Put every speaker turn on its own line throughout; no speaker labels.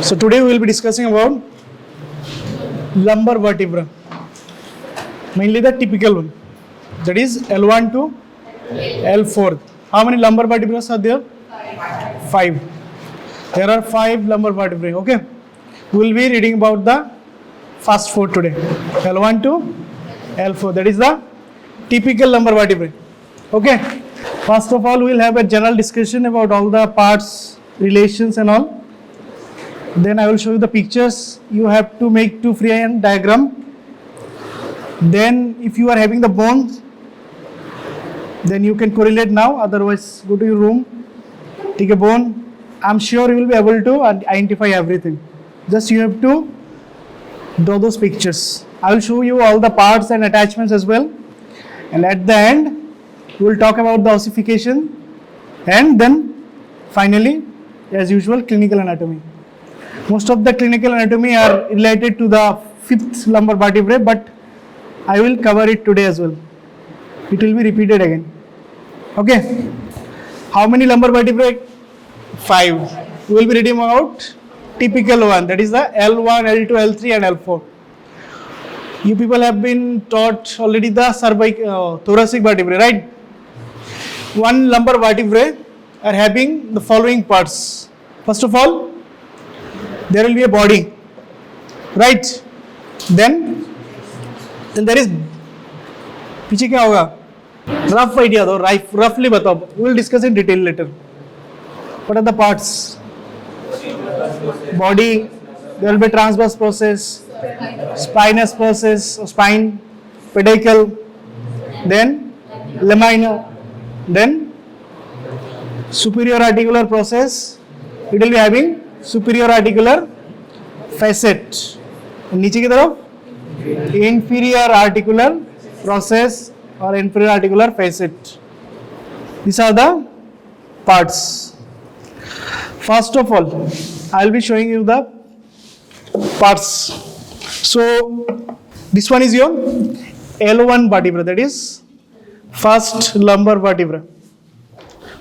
So today we will be discussing about lumbar vertebra, mainly the typical one, that is L1 to L4. How many lumbar vertebrae are there? 5. There are 5 lumbar vertebrae. Okay, we will be reading about the first 4 today, L1 to L4. That is the typical lumbar vertebrae. Okay, first of all we will have a general discussion about all the parts, relations and all. Then I will show you the pictures. You have to make 2 freehand diagram. Then if you are having the bones, then you can correlate now, otherwise go to your room, take a bone. I'm sure you will be able to identify everything. Just you have to draw those pictures. I will show you all the parts and attachments as well. And at the end, we will talk about the ossification and then finally, as usual, clinical anatomy. Most of the clinical anatomy are related to the 5th lumbar vertebrae, but I will cover it today as well. It will be repeated again. Okay. How many lumbar vertebrae? 5. We will be reading about typical one, that is the L1, L2, L3 and L4. You people have been taught already the cervical, thoracic vertebrae, right? One lumbar vertebrae are having the following parts. First of all, there will be a body, right? Then there is, पीछे क्या होगा? Rough idea दो, roughly बताओ. We will discuss in detail later. What are the parts? Body. There will be transverse process, spinous process, spine, pedicle, then lamina, then superior articular process. It will be having superior articular facet. नीचे की तरफ inferior articular process or inferior articular facet. These are the parts. First of all, I will be showing you the parts. So this one is your L1 vertebra, that is first lumbar vertebra.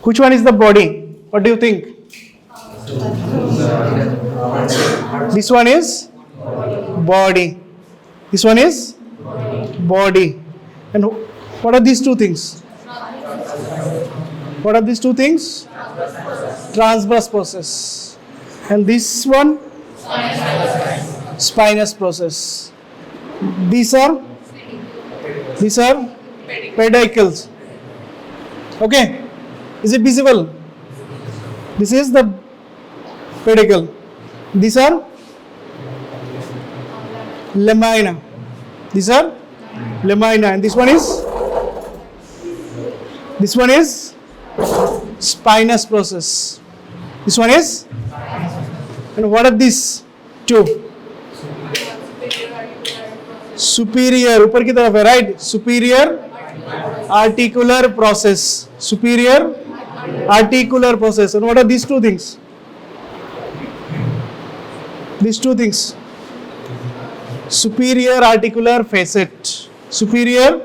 Which one is the body? What do you think? This one is body. This one is body. And what are these two things? What are these two things? Transverse process. And this one? Spinous process. These are pedicles. Okay. Is it visible? This is the pedicle. These are lamina. These are lamina. And this one is spinous process. This one is, and what are these two? Superior, ऊपर की तरफ है, right? Superior articular process. Superior articular process. And what are these two things? These two things. Superior articular facet. Superior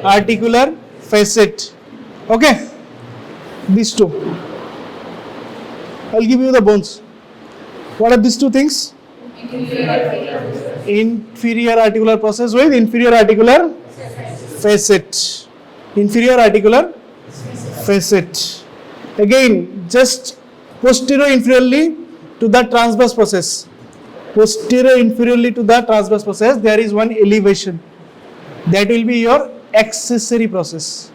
articular facet. Okay. These two. I'll give you the bones. What are these two things? Inferior articular process with inferior articular facet. Inferior articular facet. Again, just posterior-inferiorly to the transverse process. Posterior-inferiorly to the transverse process, there is one elevation. That will be your accessory process.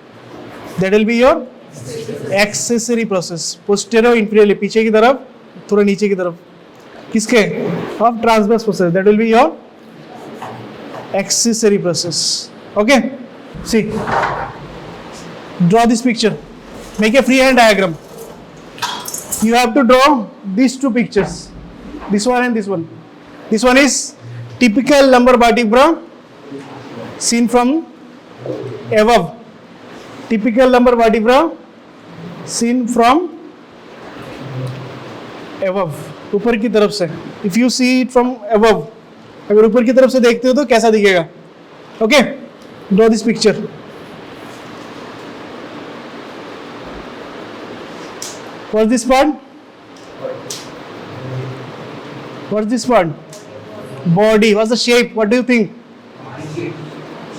That will be your accessory process. Posterior-inferiorly, पीछे की तरफ, थोड़ा नीचे की तरफ. किसके? Of transverse process. That will be your accessory process. Okay. See. Draw this picture. Make a freehand diagram. You have to draw these two pictures. This one and this one. This one is typical lumbar vertebra seen from above. Typical lumbar vertebra seen from above. ऊपर की तरफ से. If you see it from above, अगर ऊपर की तरफ से देखते हो तो कैसा दिखेगा? Okay. Draw this picture. What's this part? What's this one? Body. What's the shape? What do you think?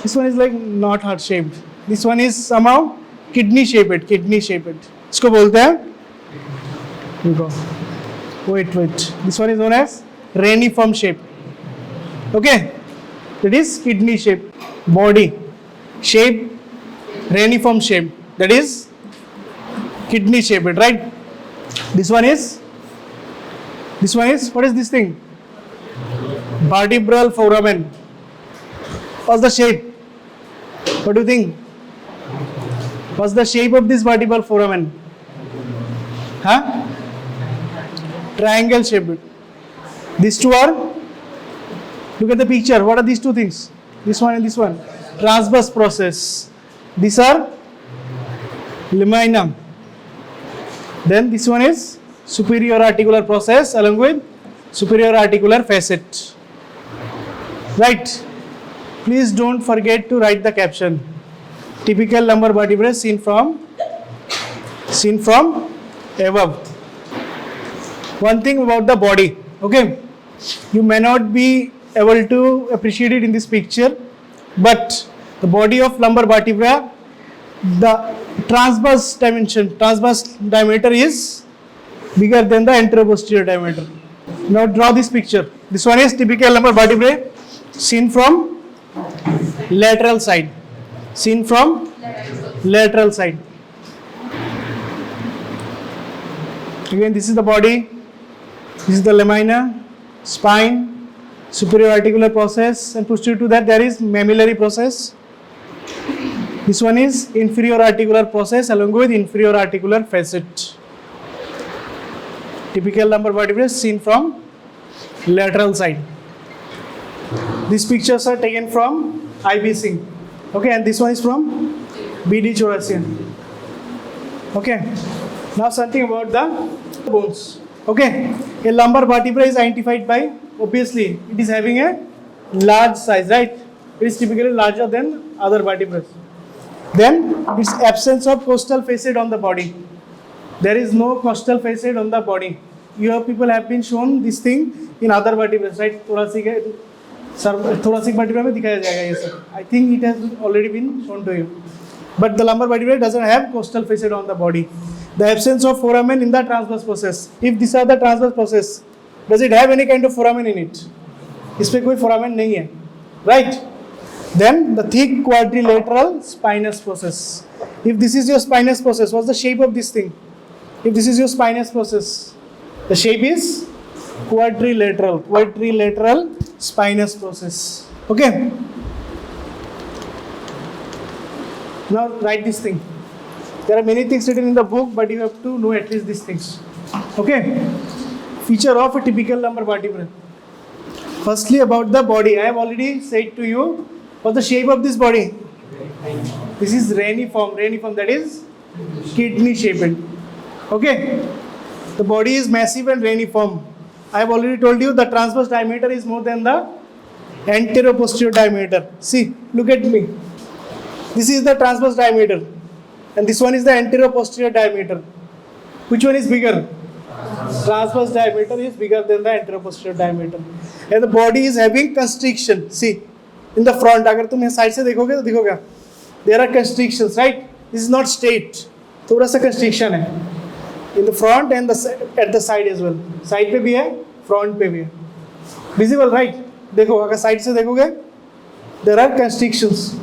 This one is like not heart shaped. This one is somehow kidney shaped. Kidney shaped. इसको बोलते हैं. देखो. Wait. This one is known as reniform shape. Okay. That is kidney shape. Body. Shape. Reniform shape. That is kidney shaped, right? This one is. What is this thing? Vertebral foramen. What's the shape? What do you think? What's the shape of this vertebral foramen? Huh? Triangle shaped. These two are, look at the picture. What are these two things? This one and this one. Transverse process. These are lamina. Then this one is superior articular process along with superior articular facet. Right? Please don't forget to write the caption. Typical lumbar vertebrae seen from above. One thing about the body, okay? You may not be able to appreciate it in this picture, but the body of lumbar vertebra, the transverse diameter is bigger than the anteroposterior diameter. Now draw this picture. This one is typical lumbar vertebrae seen from lateral side. Seen from lateral side. Again, this is the body. This is the lamina, spine, superior articular process, and posterior to that there is mammillary process. This one is inferior articular process along with inferior articular facet. Typical lumbar vertebrae seen from lateral side. These pictures are taken from IBC. Okay, and this one is from BD Choracian. Okay, now something about the bones. Okay, a lumbar vertebra is identified by, obviously, it is having a large size, right? It is typically larger than other vertebrae. Then, its absence of costal facet on the body. There is no costal facet on the body. Your people have been shown this thing in other vertebrae, right? Thoracic vertebra में दिखाया जाएगा ये सब. I think it has already been shown to you. But the lumbar vertebrae doesn't have costal facet on the body. The absence of foramen in the transverse process. If these are the transverse process, does it have any kind of foramen in it? इसपे कोई foramen नहीं है, right? Then the thick quadrilateral spinous process. If this is your spinous process, what's the shape of this thing? If this is your spinous process, the shape is quadrilateral spinous process. Okay. Now write this thing. There are many things written in the book, but you have to know at least these things. Okay. Feature of a typical lumbar vertebra. Firstly, about the body. I have already said to you, what's the shape of this body? This is reniform. Reniform, that is kidney shaped. Okay. The body is massive and reniform. I have already told you the transverse diameter is more than the anteroposterior diameter. See, look at me. This is the transverse diameter, and this one is the anteroposterior diameter. Which one is bigger? Transverse diameter is bigger than the anteroposterior diameter. And the body is having constriction. See, in the front, अगर तुम यहाँ side से देखोगे तो देखोगे, there are constrictions, right? This is not straight. थोड़ा सा constriction है. In the front and at the side as well. Side पे भी है, front पे भी है. Visible, right? देखो, अगर side से देखोगे, there are constrictions.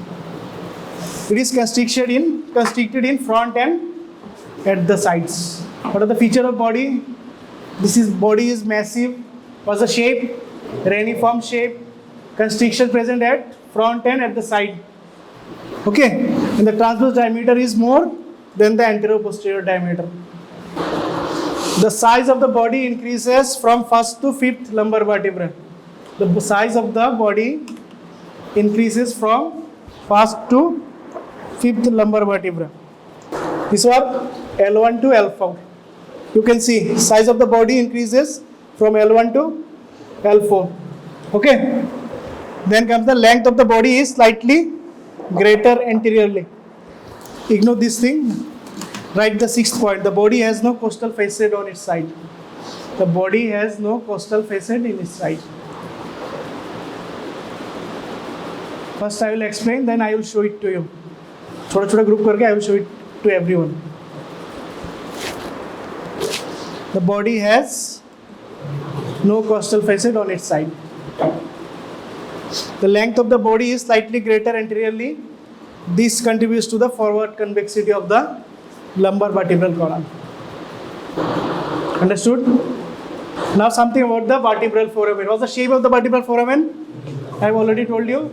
It is constricted in front and at the sides. What are the feature of body? Body is massive. What's the shape? Reniform shape. Constriction present at front and at the side. Okay, and the transverse diameter is more than the anteroposterior diameter. The size of the body increases from first to fifth lumbar vertebra. The size of the body increases from first to fifth lumbar vertebra. These are L1 to L4. You can see size of the body increases from L1 to L4. Okay. Then comes the length of the body is slightly greater anteriorly. Ignore this thing. Write the sixth point. The body has no costal facet on its side. The body has no costal facet in its side. First I will explain, then I will show it to you. छोटा group करके I will show it to everyone. The body has no costal facet on its side. The length of the body is slightly greater anteriorly. This contributes to the forward convexity of the lumbar vertebral column. Understood? Now something about the vertebral foramen. What's the shape of the vertebral foramen? I have already told you.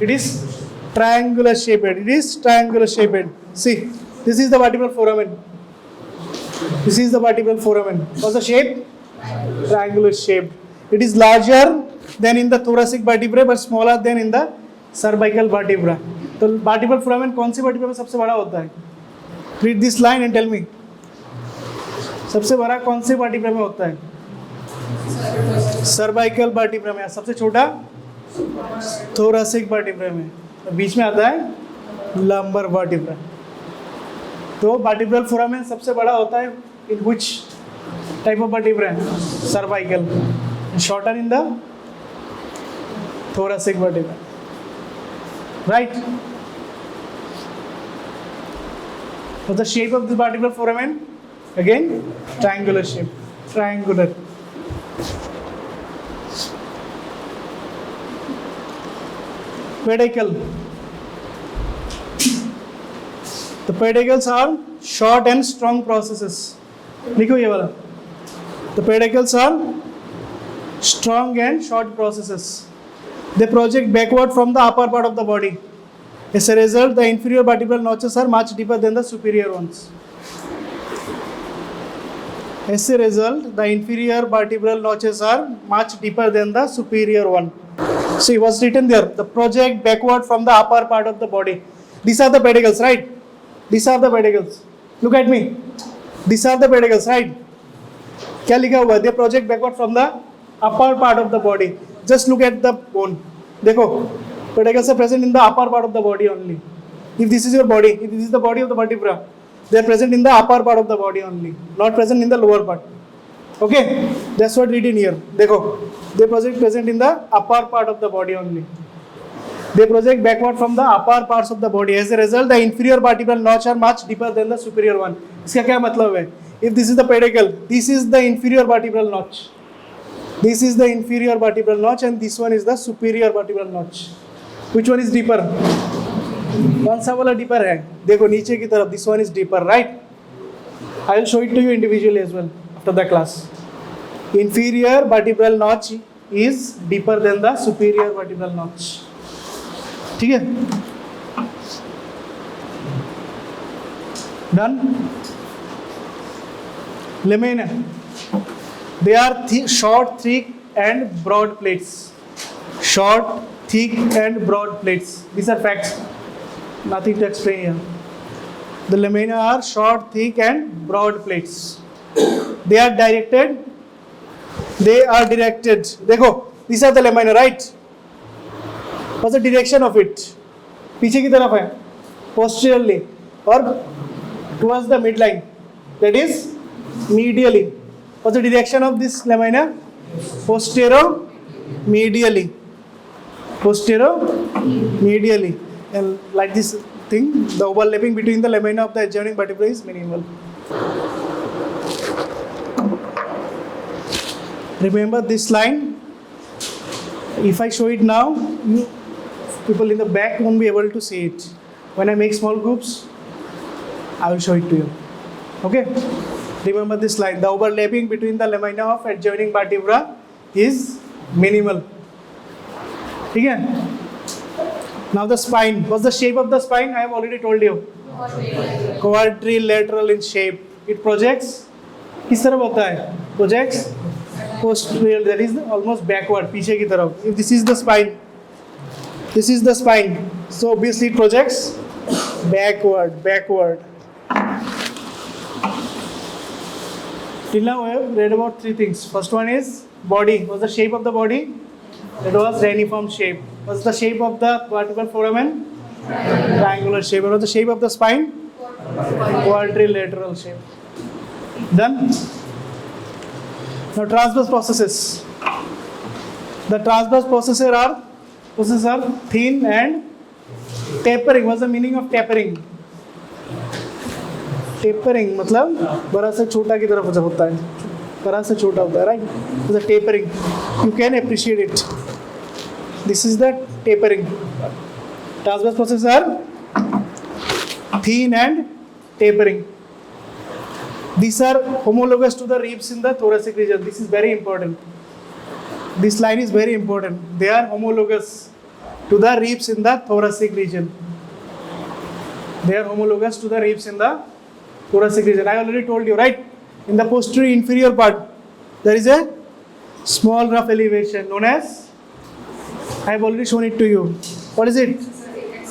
It is triangular shaped. It is triangular shaped. See, this is the vertebral foramen. This is the vertebral foramen. What's the shape? Triangular shaped. It is larger than in the thoracic vertebrae but smaller than in the cervical vertebra. तो vertebral foramen कौन सी vertebra में सबसे बड़ा होता है? Read this line and tell me. सबसे बड़ा कौन से vertebra में होता है? Cervical vertebra में. सबसे छोटा thoracic vertebra में. बीच में आता है lumbar vertebra. तो vertebral foramen सबसे बड़ा होता है in which type of vertebra? Cervical. Shorter in the thoracic vertebra. Right? What's the shape of the vertebral foramen? Again, triangular shape. Triangular. Pedicle. The pedicles are short and strong processes. लिखो ये वाला. The pedicles are strong and short processes. They project backward from the upper part of the body. As a result, the inferior vertebral notches are much deeper than the superior ones. As a result, the inferior vertebral notches are much deeper than the superior one. See what's written there. The project backward from the upper part of the body. These are the pedicles, right? These are the pedicles. Look at me. These are the pedicles, right? क्या लिखा हुआ है? They project backward from the upper part of the body. Just look at the bone. देखो, pedicles are present in the upper part of the body only. If this is your body, if this is the body of the vertebra, they are present in the upper part of the body only, not present in the lower part. Okay, that's what written here. देखो, they project present in the upper part of the body only. They project backward from the upper parts of the body. As a result, the inferior vertebral notch are much deeper than the superior one. इसका क्या मतलब है? If this is the pedicle, this is the inferior vertebral notch. This is the inferior vertebral notch and this one is the superior vertebral notch. Which one is deeper? कौन सा वाला deeper है? देखो नीचे की तरफ. This one is deeper, right? I will show it to you individually as well after the class. Inferior vertebral notch is deeper than the superior vertebral notch. ठीक है? Done? Lamina. They are short, thick and broad plates. Short, thick and broad plates. These are facts. Nothing to explain here. The lamina are short, thick and broad plates. They are directed. देखो, these are the lamina, right? What's the direction of it? पीछे की तरफ है. Posteriorly or towards the midline. That is medially. What's the direction of this lamina? Posteromedially. Posteromedially. And like this thing, the overlapping between the lamina of the adjoining vertebrae is minimal. Remember this line. If I show it now, people in the back won't be able to see it. When I make small groups, I will show it to you. Okay? Remember this line. The overlapping between the lamina of adjoining vertebra is minimal. Okay? Now the spine. What's the shape of the spine? I have already told you. Quadrilateral in shape. It projects. किस तरफ होता है? Projects posterior. That is almost backward. पीछे की तरफ. If this is the spine, this is the spine. So obviously it projects backward. Till now I have read about three things. First one is body. What's the shape of the body? It was reniform shape. What's the shape of the vertebral foramen? Triangular shape. What was the shape of the spine? Quadrilateral shape. Done? Now transverse processes. The transverse processes are thin and tapering. What's the meaning of tapering? Tapering मतलब बड़ा से छोटा की तरफ होता है, बड़ा से छोटा होता है, right? The tapering. You can appreciate it. This is the tapering. Transverse processes are thin and tapering. These are homologous to the ribs in the thoracic region. This is very important. This line is very important. They are homologous to the ribs in the thoracic region. They are homologous to the ribs in the thoracic region. I already told you, right? In the posterior inferior part, there is a small rough elevation known as, I have already shown it to you. What is it?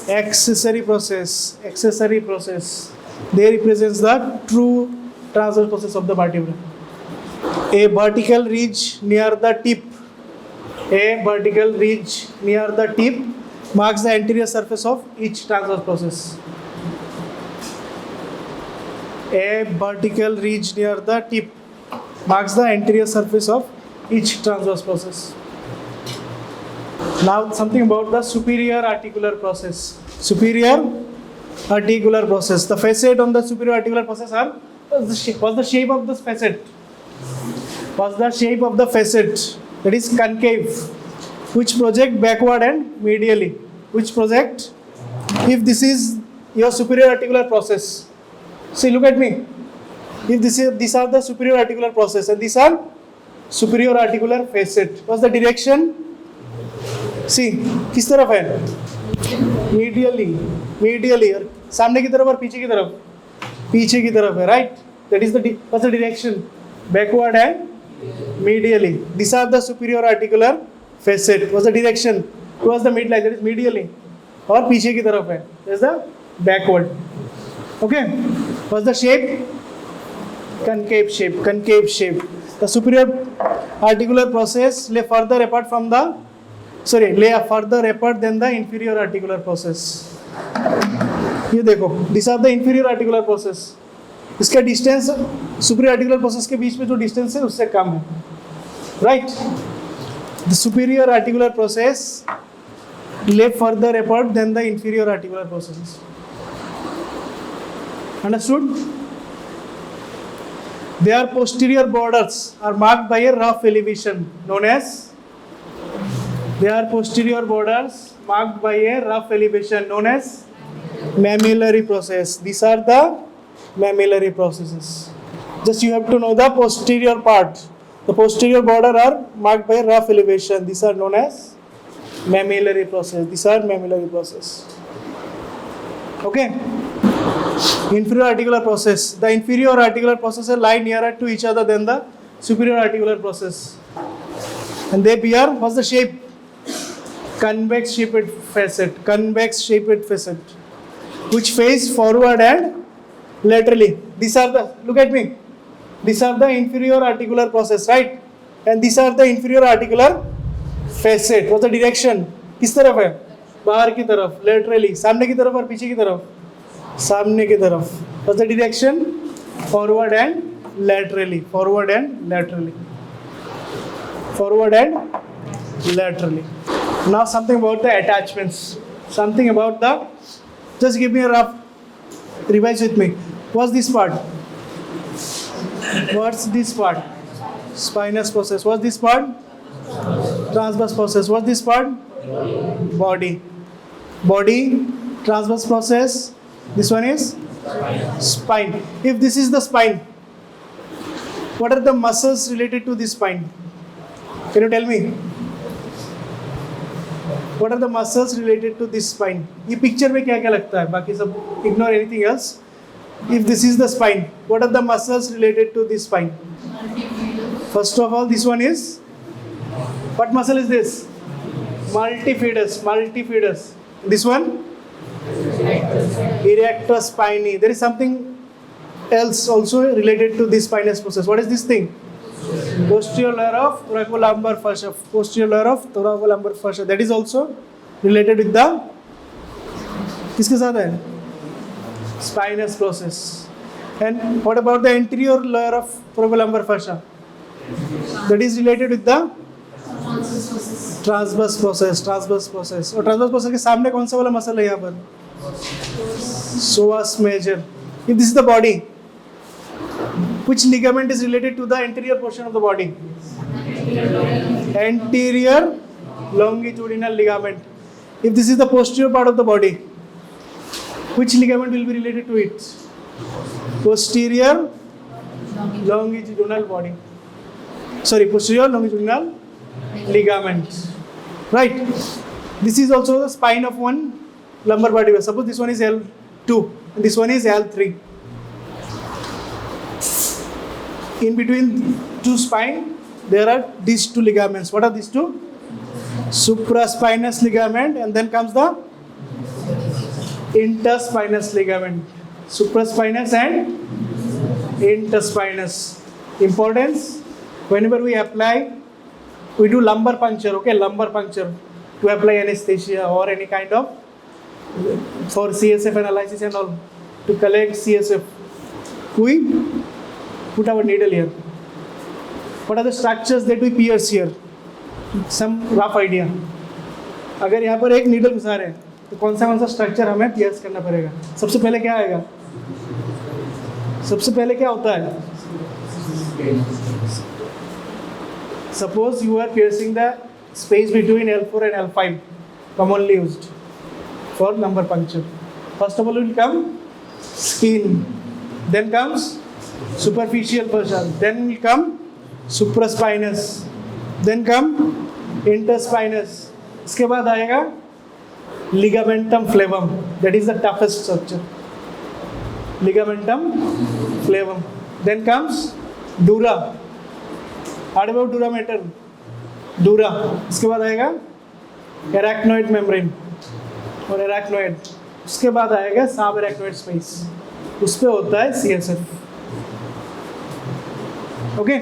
Accessory process. Accessory process. They represents the true transverse process of the vertebra. A vertical ridge near the tip. A vertical ridge near the tip marks the anterior surface of each transverse process. A vertical ridge near the tip marks the anterior surface of each transverse process. Now something about the superior articular process. Superior articular process. The facet on the superior articular process are, what's the shape of this facet? What's the shape of the facet? That is concave, which project backward and medially. Which project? If this is your superior articular process, see, look at me. If these are the superior articular process and these are superior articular facet, what's the direction? See, किस तरफ है? Medially. और सामने की तरफ और पीछे की तरफ? पीछे की तरफ है, right? That is what's the direction? Backward and medially. These are the superior articular facet. What's the direction? Towards the midline, that is medially. और पीछे की तरफ है, that is the backward. Okay. What's the shape? Concave shape. The superior articular process lay further apart than the inferior articular process. ये देखो, these are the inferior articular process. इसका distance superior articular process के बीच में जो distance है उससे कम है, right? The superior articular process lay further apart than the inferior articular processes. Understood? Their posterior borders are marked by a rough elevation known as mammillary process. These are the mammillary processes. Just you have to know the posterior part. The posterior border are marked by a rough elevation. These are known as mammillary process. These are mammillary process. Okay. Inferior articular process. The inferior articular processes lie nearer to each other than the superior articular process. And they bear, what's the shape? Convex-shaped facet. Which face forward and laterally. These are the, look at me. These are the inferior articular process, right? And these are the inferior articular facet. What's the direction? किस तरफ है? बाहर की तरफ, laterally. सामने की तरफ और पीछे की तरफ? सामने की तरफ. What's the direction? Forward and laterally. Now something about the attachments. Just give me a rough, revise with me. What's this part? Spinous process. What's this part? Transverse process. What's this part? Body, transverse process. This one is spine. If this is the spine, what are the muscles related to this spine? Can you tell me? What are the muscles related to this spine? ये picture में क्या क्या लगता है? बाकी सब ignore anything else. If this is the spine, what are the muscles related to this spine? First of all, this one is, what muscle is this? Multifidus. This one? Erector spinae. There is something else also related to this spinous process. What is this thing? Posterior layer of thoracolumbar fascia. That is also related with the, किसके साथ है? Spinous process. And what about the anterior layer of thoracolumbar fascia? that is related with the transverse process. Transverse process. और transverse process के सामने कौन सा वाला muscle है यहाँ पर? Psoas major. If this is the body, which ligament is related to the anterior portion of the body? Anterior longitudinal ligament. If this is the posterior part of the body, which ligament will be related to it? Posterior longitudinal body. Sorry, posterior longitudinal ligament. Right. This is also the spine of one lumbar vertebra. Suppose this one is L2 and this one is L3. In between two spine, there are these two ligaments. What are these two? Supraspinous ligament, and then comes the interspinous ligament. Supraspinous and interspinous. Importance: whenever we apply, we do lumbar puncture. Okay, lumbar puncture to apply anesthesia or any kind of for CSF analysis and all, to collect CSF. We put our needle here. What are the structures that we pierce here? Some rough idea. अगर यहाँ पर एक needle घुसा रहे हैं तो कौन सा स्ट्रक्चर हमें पियर्स करना पड़ेगा? सबसे पहले क्या आएगा? सबसे पहले क्या होता है? Suppose you are piercing the space between L4 and L5, commonly used for lumbar puncture. First of all, will come skin, then comes superficial portion, then will come supraspinous, then come interspinous. इसके बाद आएगा ligamentum flavum, that is the toughest structure. Ligamentum flavum. Then comes dura. What about dura mater? Dura. इसके बाद आएगा arachnoid membrane और arachnoid. उसके बाद आएगा subarachnoid space. उस पे होता है CSF. ओके?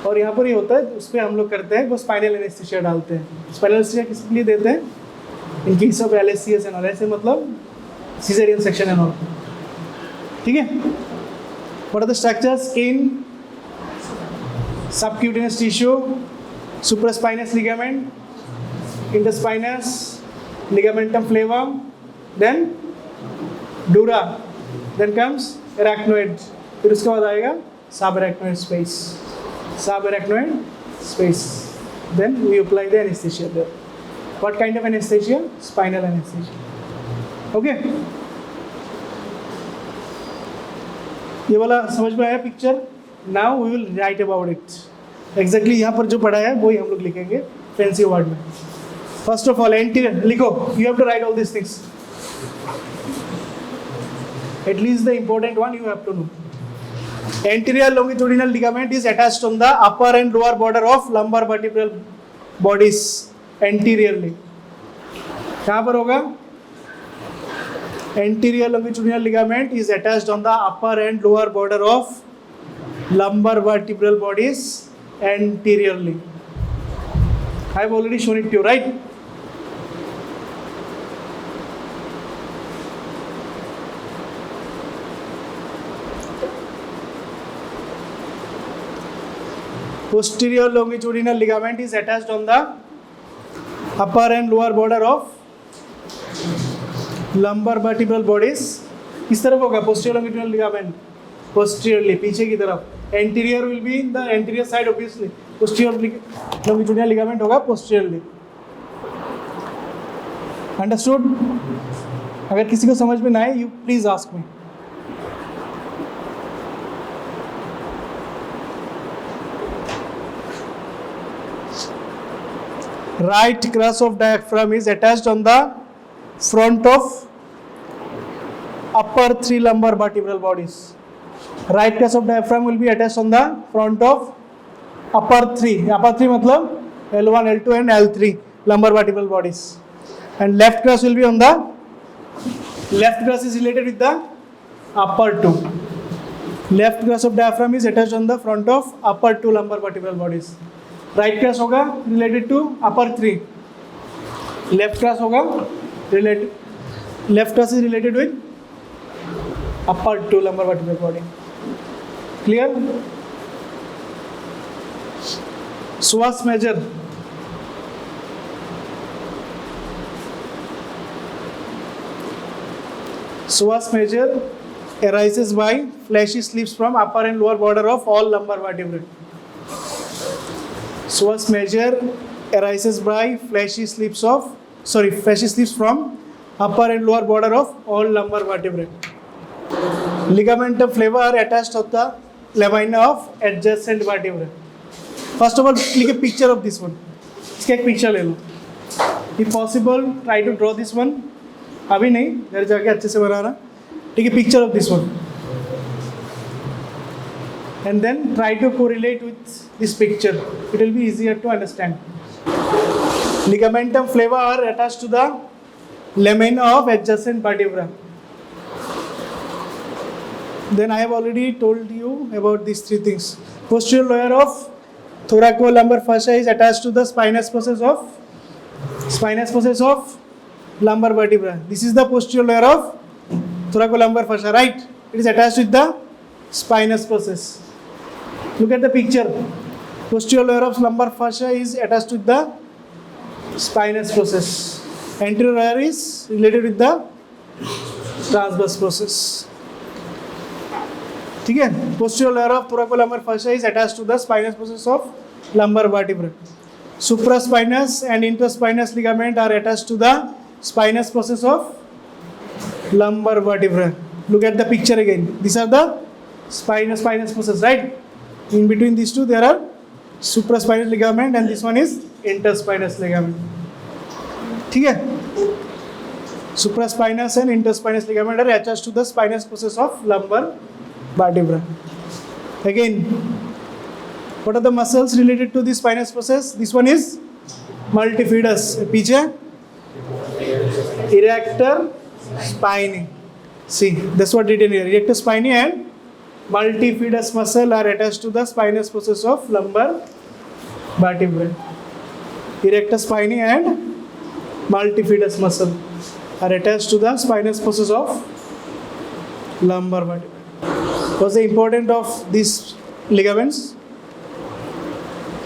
और यहाँ पर ये होता है, उस पर हम लोग करते हैं, वो स्पाइनल एनेस्थीसिया डालते हैं. स्पाइनल एनेस्थीसिया किस लिए देते हैं? In case of LSCS and all, ऐसे मतलब सीजरियन सेक्शन एंड ऑल. ठीक है? What are the structures? Skin, subcutaneous tissue, supraspinous ligament, interspinous, ligamentum flavum, then dura, then comes arachnoid. फिर उसके बाद आएगा subarachnoid space. Subarachnoid space. Then we apply the anesthesia there. What kind of anesthesia? Spinal anesthesia. Okay? ये वाला समझ में आया picture? Now we will write about it. Exactly यहाँ पर जो पढ़ा है वही हम लोग लिखेंगे fancy word में. First of all, anterior लिखो. You have to write all these things. At least the important one you have to know. Anterior longitudinal ligament is attached on the upper and lower border of lumbar vertebral bodies anteriorly. कहाँ पर होगा? Anterior longitudinal ligament is attached on the upper and lower border of lumbar vertebral bodies anteriorly. I have already shown it to you, right? Posterior longitudinal ligament is attached on the upper and lower border of lumbar vertebral bodies. किस तरफ होगा posterior longitudinal ligament? Posteriorly, पीछे की तरफ. Anterior will be in the anterior side obviously. Posterior longitudinal ligament होगा posteriorly. Understood? अगर किसी को समझ में ना आए, you please ask me. Right crus of diaphragm is attached on the front of upper three lumbar vertebral bodies. Right crus of diaphragm will be attached on the front of upper three. Upper three मतलब L1, L2 and L3 lumbar vertebral bodies. And left crus will be on the left crus is related with the upper two. Left crus of diaphragm is attached on the front of upper two lumbar vertebral bodies. Right crus होगा related to upper three. Left crus होगा related. Left crus is related with upper two lumbar vertebral body. Clear? psoas major. Psoas major arises by fleshy slips from upper and lower border of all lumbar vertebrae. Psoas major arises by fleshy slips from upper and lower border of all lumbar vertebrae. Ligamentum flava are attached to the lamina of adjacent vertebrae. First of all, click a picture of this one. इसका एक picture ले लो. If possible, try to draw this one. अभी नहीं, घर जाके अच्छे से बनाना. Take a picture of this one. And then try to correlate with this picture. It will be easier to understand. Ligamentum flava are attached to the lamina of adjacent vertebra. Then I have already told you about these three things. Posterior layer of thoracolumbar fascia is attached to the spinous process of lumbar vertebra. This is the posterior layer of thoracolumbar fascia, right? It is attached with the spinous process. Look at the picture. Posterior layer of lumbar fascia is attached with the spinous process. Anterior layer is related with the transverse process. ठीक है? Posterior layer of thoracolumbar fascia is attached to the spinous process of lumbar vertebra. Supraspinous and interspinous ligament are attached to the spinous process of lumbar vertebra. Look at the picture again. These are the spinous process, right? In between these two there are supraspinous ligament and this one is interspinous ligament. ठीक है? Supraspinous and interspinous ligament are attached to the spinous process of lumbar vertebra. Again, what are the muscles related to the spinous process? This one is multifidus. पीछे erector spinae. See, that's what written here. Erector spinae and multifidus muscle are attached to the spinous process of lumbar vertebrae. Erector spinae and multifidus muscle are attached to the spinous process of lumbar vertebrae. What's the importance of these ligaments?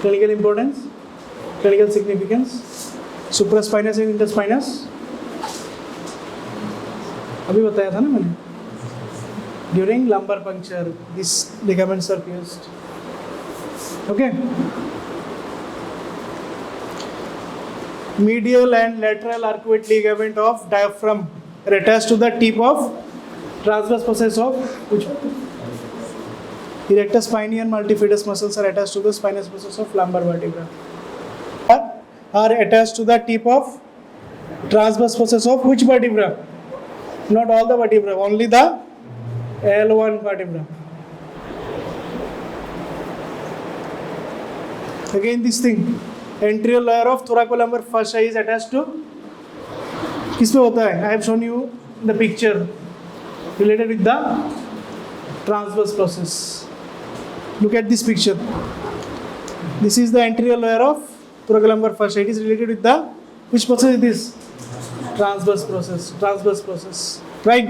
Clinical importance, clinical significance, supraspinous and interspinous. अभी बताया था ना मैंने. During lumbar puncture, these ligaments are pierced. Okay. Medial and lateral arcuate ligament of diaphragm are attached to the tip of transverse process of which one? Erector spinae and multifidus muscles are attached to the spinous process of lumbar vertebra. Are attached to the tip of transverse process of which vertebra? Not all the vertebra, only the L1 vertebra. Again this thing, anterior layer of thoracolumbar fascia is attached to किस पे होता है? I have shown you the picture related with the transverse process. Look at this picture. This is the anterior layer of thoracolumbar fascia. It is related with the which process it is? Transverse process. Right?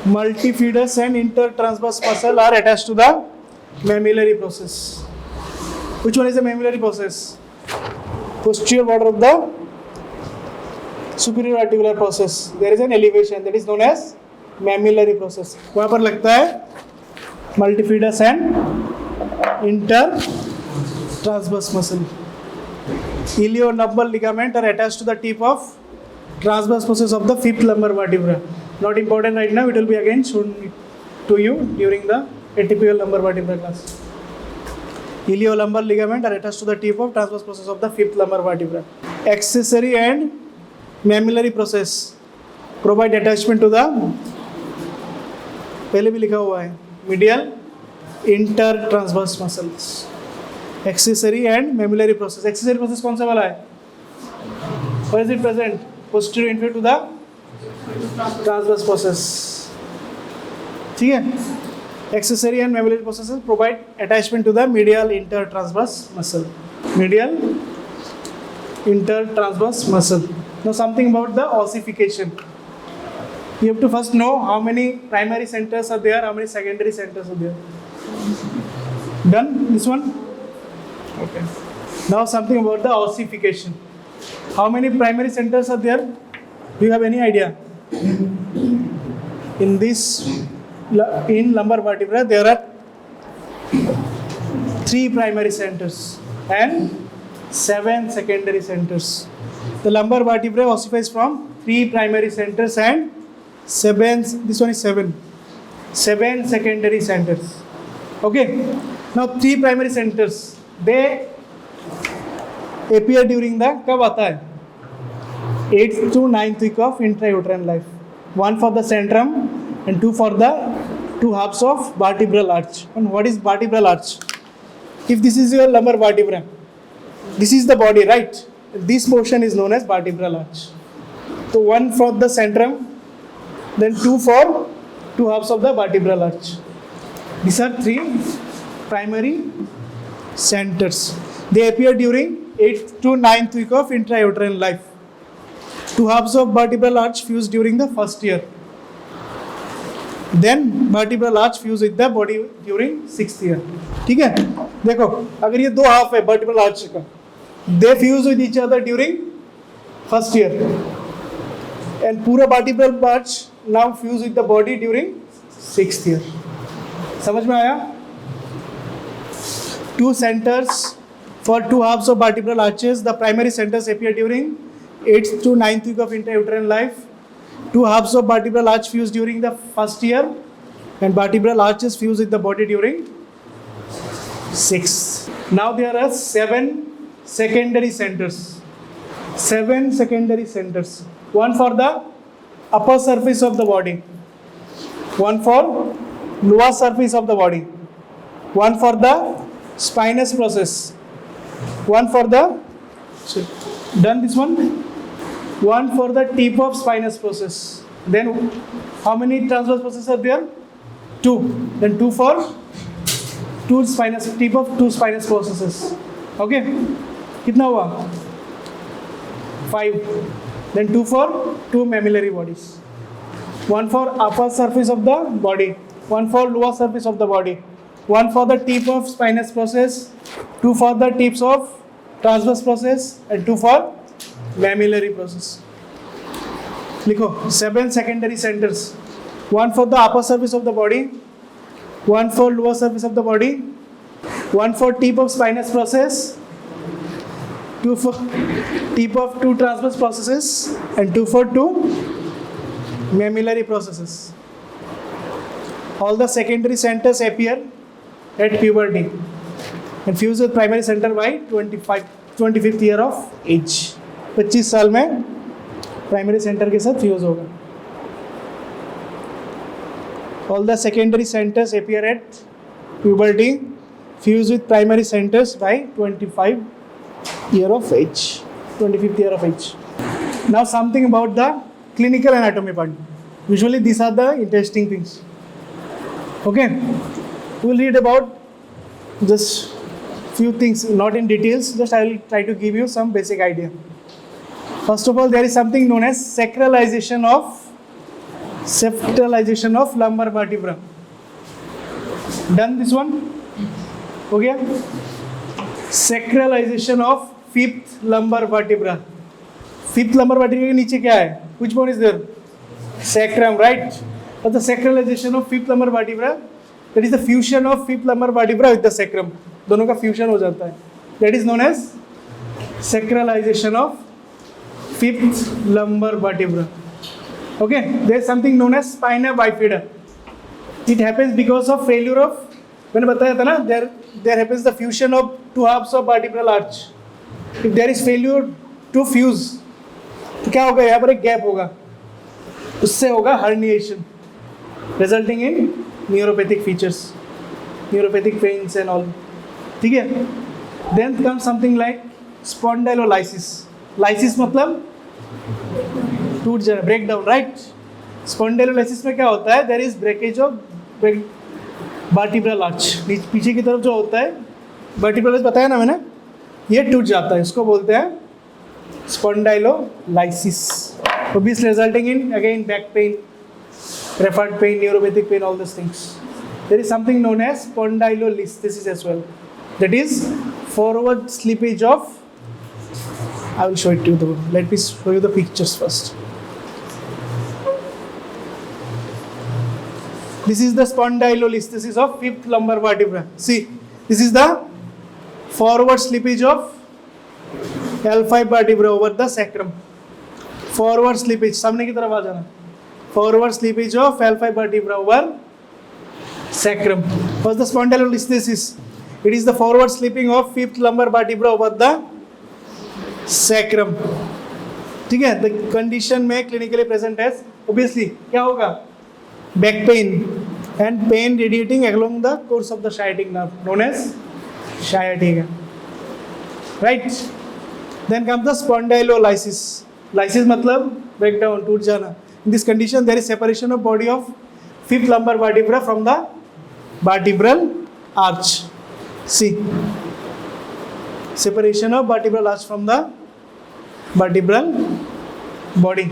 Multifidus and intertransverse muscle are attached to the mammillary process. Which one is the mammillary process? Posterior border of the superior articular process. There is an elevation that is known as mammillary process. वहाँ पर लगता है multifidus and intertransverse muscle. Ilionumbal ligament are attached to the tip of transverse process of the fifth lumbar vertebra. Not important right now. It will be again shown to you during the atypical lumbar vertebra class. Iliolumbar ligament are attached to the tip of transverse process of the fifth lumbar vertebra. Accessory and mammillary process provide attachment to the पहले भी लिखा हुआ है medial intertransverse muscles. Accessory and mammillary process. Accessory process कौन सा वाला है? Where is it present? Posterior-inferior to the transverse process. ठीक है? Accessory and mammillary processes provide attachment to the medial intertransverse muscle. Medial intertransverse muscle. Now something about the ossification. You have to first know how many primary centers are there, how many secondary centers are there. Done this one? Okay. Now something about the ossification. How many primary centers are there? Do you have any idea? In lumbar vertebra, there are 3 primary centers and 7 secondary centers. The lumbar vertebrae ossifies from 3 primary centers and 7. This one is 7 secondary centers. Okay. Now 3 primary centers, they appear during the कब आता है 8th to 9th week of intrauterine life. 1 for the centrum and 2 for the 2 halves of vertebral arch. And what is vertebral arch? If this is your lumbar vertebra, this is the body, right? This portion is known as vertebral arch. So 1 for the centrum, then 2 for 2 halves of the vertebral arch. These are 3 primary centers. They appear during 8th to 9th week of intrauterine life. 2 halves of vertebral arch fuse during the first year. Then vertebral arch fuse with the body during 6th year. ठीक है? देखो अगर ये 2 half है vertebral arch का, they fuse with each other during first year. And पूरा vertebral arch now fuse with the body during 6th year. समझ में आया? 2 centers for 2 halves of vertebral arches. The primary centers appear during 8th to 9th week of intrauterine life. 2 halves of vertebral arch fuse during the first year, and vertebral arches fuse with the body during 6th. Now there are 7 secondary centers. 7 secondary centers. 1 for the upper surface of the body, 1 for lower surface of the body, 1 for the spinous process, 1 for the, done this one, 1 for the tip of spinous process. Then how many transverse processes are there? 2. Then 2 for 2 spinous, tip of 2 spinous processes. Okay, कितना हुआ? 5. Then 2 for 2 mammillary bodies. 1 for upper surface of the body, 1 for lower surface of the body, 1 for the tip of spinous process, 2 for the tips of transverse process, and 2 for mammillary process. लिखो 7 secondary centers. 1 for the upper surface of the body, 1 for lower surface of the body, 1 for tip of spinous process, 2 for tip of 2 transverse processes, and 2 for 2 mammillary processes. All the secondary centers appear at puberty and fuse with primary center by 25th year of age. 25 साल में primary centre के साथ fuse होगा. All the secondary centers appear at puberty, fuse with primary centers by 25th year of age. Now something about the clinical anatomy part. Usually these are the interesting things. Okay, we will read about just few things, not in details, just I will try to give you some basic idea. First of all, there is something known as sacralization of lumbar vertebra. Done this one? हो गया? Sacralization of 5th lumbar vertebra. 5th lumbar vertebra के नीचे क्या है? Which bone is there? Sacrum, right? But the sacralization of 5th lumbar vertebra, that is the fusion of 5th lumbar vertebra with the sacrum. दोनों का fusion हो जाता है. That is known as sacralization of 5th lumbar vertebra. Okay, there is something known as spina bifida. It happens because of failure of, मैंने बताया था ना, there happens the fusion of 2 halves of vertebral arch. If there is failure to fuse, तो क्या होगा? यहाँ पर एक गैप होगा, उससे होगा herniation, resulting in neuropathic features, neuropathic pains and all. ठीक है? Then comes something like spondylolysis. Lysis मतलब टूट जाना, ब्रेक डाउन, राइट? स्पॉन्डिलोलाइसिस में क्या होता है? There is breakage of vertebral arch. पीछे की तरफ जो होता है वर्टिब्रल आर्च, बताया ना मैंने, ये टूट जाता है, इसको बोलते हैं spondylolysis. Obviously resulting in again back pain, Rapid pain, neuropathic pain, all these things. There is something known as spondylolisthesis as well. That is forward slippage of. I will show it to you. Let me show you the pictures first. This is the spondylolisthesis of fifth lumbar vertebra. See, this is the forward slippage of L5 vertebra over the sacrum. Forward slippage, सामने की तरफ आ जाना. Forward slippage of L5 vertebra over sacrum. What's the spondylolisthesis? It is the forward slipping of fifth lumbar vertebra over the sacrum. ठीक है? The condition में clinically present as obviously क्या होगा? Back pain and pain radiating along the course of the sciatic nerve known as sciatica. Right? Then comes the spondylolysis. Lysis मतलब breakdown, टूट जाना. In this condition, there is separation of body of fifth lumbar vertebra from the vertebral arch. See, separation of vertebral arch from the vertebral body,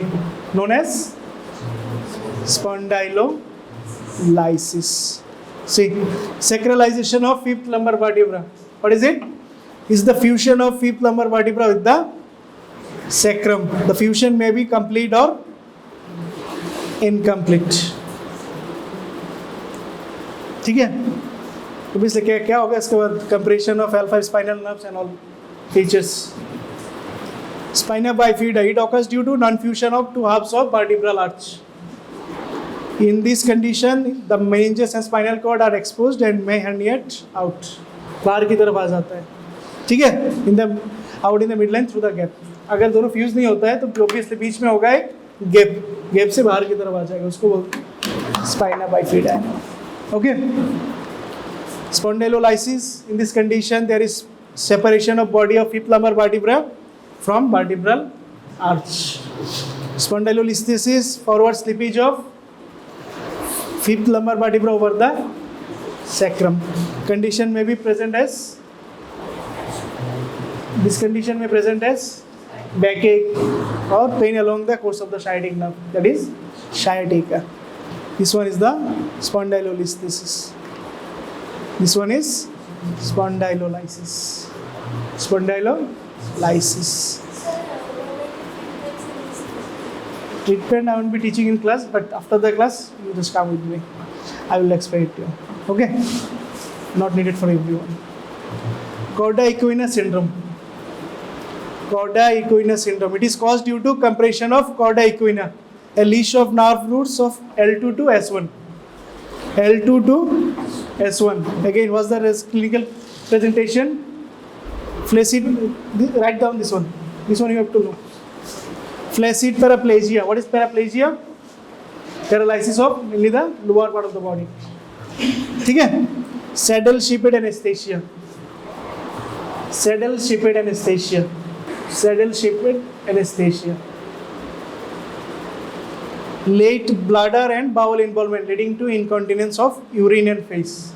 known as spondylolysis. See, sacralization of fifth lumbar vertebra. What is it? Is the fusion of fifth lumbar vertebra with the sacrum. The fusion may be complete or incomplete. ठीक है? तो इसलिए क्या होगा इसके बाद? Compression of L5 spinal nerves and all features. Spina bifida, it occurs due to non-fusion of two halves of vertebral arch. In this condition, the meninges and spinal cord are exposed and may herniate out. बाहर की तरफ आ जाता है. ठीक है? Out in the midline through the gap. अगर दोनों fuse नहीं होता है तो obviously बीच में होगा एक गैप से बाहर की तरफ आ जाएगा. उसको बोलते हैं spina bifida. Okay? Spondylolysis. In this condition, there is separation of body of fifth lumbar vertebra from vertebral arch. Spondylolisthesis, forward slippage of fifth lumbar vertebra over the sacrum. Condition may be present as. This condition may present as backache or pain along the course of the sciatic nerve. That is sciatica. This one is the spondylolisthesis. This one is spondylolysis. Spondylolysis. Treatment I won't be teaching in class, but after the class, you just come with me. I will explain it to you. Okay? Not needed for everyone. Cauda equina syndrome. Cauda equina syndrome. It is caused due to compression of cauda equina, a leash of nerve roots of L2 to S1. L2 to S1. Again, what's the clinical presentation? Flaccid. Write down this one. This one you have to know. Flaccid paraplegia. What is paraplegia? Paralysis of mainly the lower part of the body. ठीक है? Saddle-shaped anesthesia. Saddle-shaped anesthesia. Saddle-shaped anesthesia. Late bladder and bowel involvement leading to incontinence of urine and feces.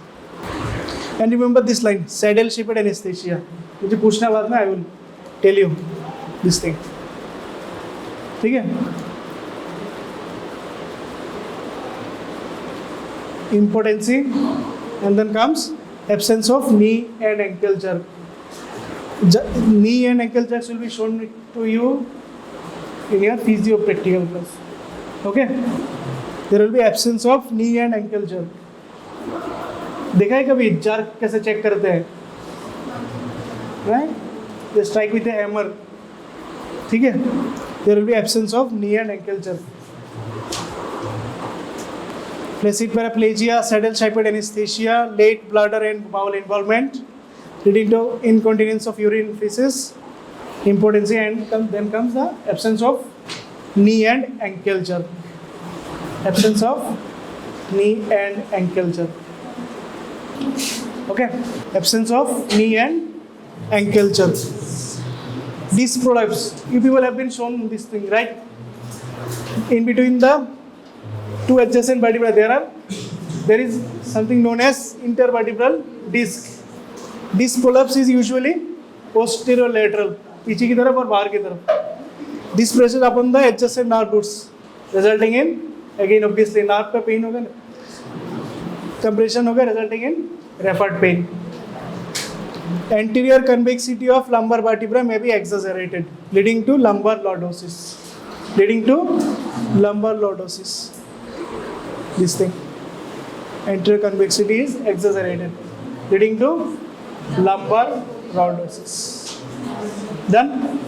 And remember this line, saddle-shaped anesthesia. मुझे पूछना बाद में I will tell you this thing. ठीक है? Impotency, and then comes absence of knee and ankle jerk. Knee and ankle jerks will be shown to you in your physio practical class. Okay? There will be absence of knee and ankle jerk. देखा है कभी jerk कैसे check करते हैं? Right? They strike with a hammer. ठीक है? There will be absence of knee and ankle jerk. Flaccid paraplegia, saddle-shaped anesthesia, late bladder and bowel involvement, leading to incontinence of urine feces, impotency, and then comes the absence of knee and ankle jerk. Absence of knee and ankle jerk. Okay? Absence of knee and ankle jerk. These prolapse, you people have been shown this thing, right? In between the two adjacent vertebrae, there is something known as intervertebral disc. This prolapse is usually posterior-lateral, पीछे की तरफ और बाहर की तरफ. This presses upon the adjacent nerve roots, resulting in Again, obviously, nerve पे pain होगा ना, compression होगा, resulting in referred pain. Anterior convexity of lumbar vertebra may be exaggerated, leading to lumbar lordosis. Leading to lumbar lordosis. This thing. Anterior convexity is exaggerated, leading to lumbar lordosis. Done?